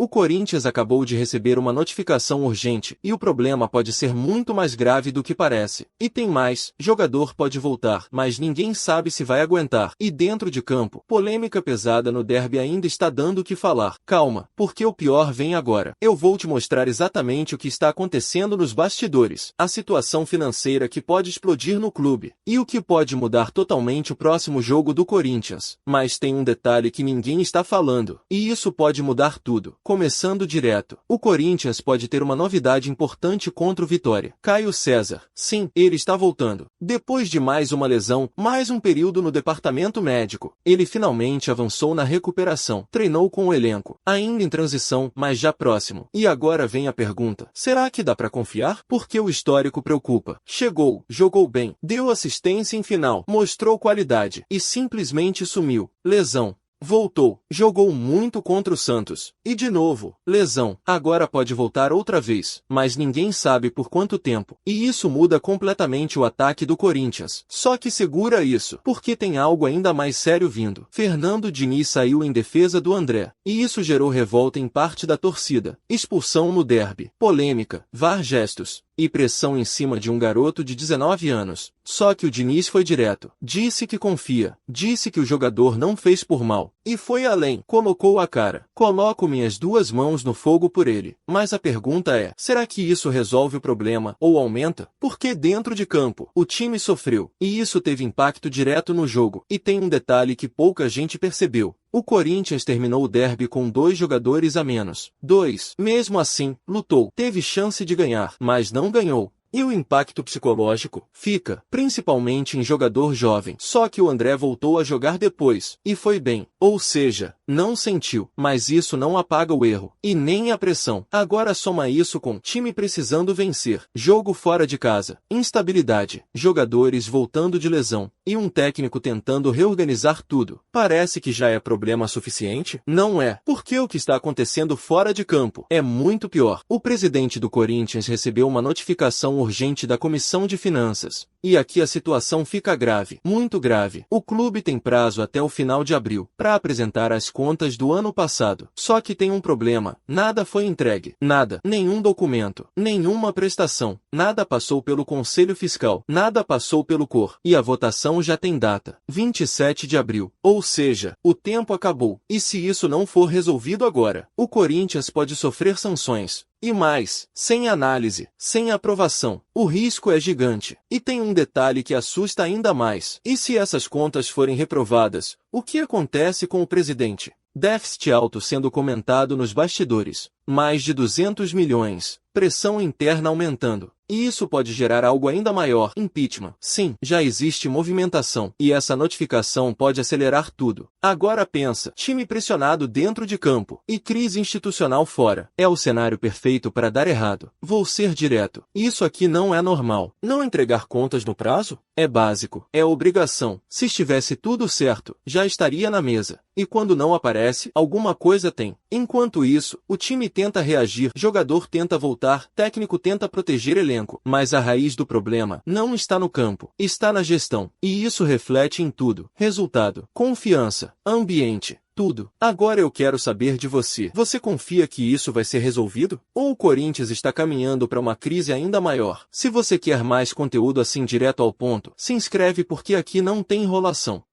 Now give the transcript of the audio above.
O Corinthians acabou de receber uma notificação urgente e o problema pode ser muito mais grave do que parece. E tem mais, jogador pode voltar, mas ninguém sabe se vai aguentar. E dentro de campo, polêmica pesada no derby ainda está dando o que falar. Calma, porque o pior vem agora. Eu vou te mostrar exatamente o que está acontecendo nos bastidores, a situação financeira que pode explodir no clube, e o que pode mudar totalmente o próximo jogo do Corinthians. Mas tem um detalhe que ninguém está falando, e isso pode mudar tudo. Começando direto, o Corinthians pode ter uma novidade importante contra o Vitória. Caio César, sim, ele está voltando. Depois de mais uma lesão, mais um período no departamento médico, ele finalmente avançou na recuperação, treinou com o elenco, ainda em transição, mas já próximo. E agora vem a pergunta, será que dá para confiar? Porque o histórico preocupa. Chegou, jogou bem, deu assistência em final, mostrou qualidade, e simplesmente sumiu. Lesão. Voltou, jogou muito contra o Santos. E de novo, lesão. Agora pode voltar outra vez, mas ninguém sabe por quanto tempo. E isso muda completamente o ataque do Corinthians. Só que segura isso, porque tem algo ainda mais sério vindo. Fernando Diniz saiu em defesa do André. E isso gerou revolta em parte da torcida. Expulsão no derby. Polêmica, VAR gestos. E pressão em cima de um garoto de 19 anos. Só que o Diniz foi direto. Disse que confia. Disse que o jogador não fez por mal. E foi além. Colocou a cara. Coloco minhas duas mãos no fogo por ele. Mas a pergunta é, será que isso resolve o problema ou aumenta? Porque dentro de campo, o time sofreu. E isso teve impacto direto no jogo. E tem um detalhe que pouca gente percebeu. O Corinthians terminou o derby com 2 jogadores a menos. 2. Mesmo assim, lutou. Teve chance de ganhar, mas não ganhou. E o impacto psicológico fica, principalmente em jogador jovem. Só que o André voltou a jogar depois, e foi bem. Ou seja, não sentiu, mas isso não apaga o erro, e nem a pressão. Agora soma isso com time precisando vencer, jogo fora de casa, instabilidade, jogadores voltando de lesão, e um técnico tentando reorganizar tudo. Parece que já é problema suficiente? Não é, porque o que está acontecendo fora de campo é muito pior. O presidente do Corinthians recebeu uma notificação urgente da Comissão de Finanças. E aqui a situação fica grave, muito grave. O clube tem prazo até o final de abril para apresentar as contas do ano passado. Só que tem um problema, nada foi entregue, nada, nenhum documento, nenhuma prestação, nada passou pelo Conselho Fiscal, nada passou pelo COR. E a votação já tem data, 27 de abril. Ou seja, o tempo acabou. E se isso não for resolvido agora, o Corinthians pode sofrer sanções. E mais, sem análise, sem aprovação, o risco é gigante. E tem um detalhe que assusta ainda mais. E se essas contas forem reprovadas, o que acontece com o presidente? Déficit alto sendo comentado nos bastidores. Mais de 200 milhões. Pressão interna aumentando. E isso pode gerar algo ainda maior, impeachment. Sim, já existe movimentação, e essa notificação pode acelerar tudo. Agora pensa, time pressionado dentro de campo, e crise institucional fora. É o cenário perfeito para dar errado. Vou ser direto. Isso aqui não é normal. Não entregar contas no prazo? É básico, é obrigação. Se estivesse tudo certo, já estaria na mesa. E quando não aparece, alguma coisa tem. Enquanto isso, o time tenta reagir, jogador tenta voltar, técnico tenta proteger elenco. Mas a raiz do problema não está no campo, está na gestão. E isso reflete em tudo. Resultado, confiança, ambiente. Tudo. Agora eu quero saber de você. Você confia que isso vai ser resolvido? Ou o Corinthians está caminhando para uma crise ainda maior? Se você quer mais conteúdo assim direto ao ponto, se inscreve porque aqui não tem enrolação.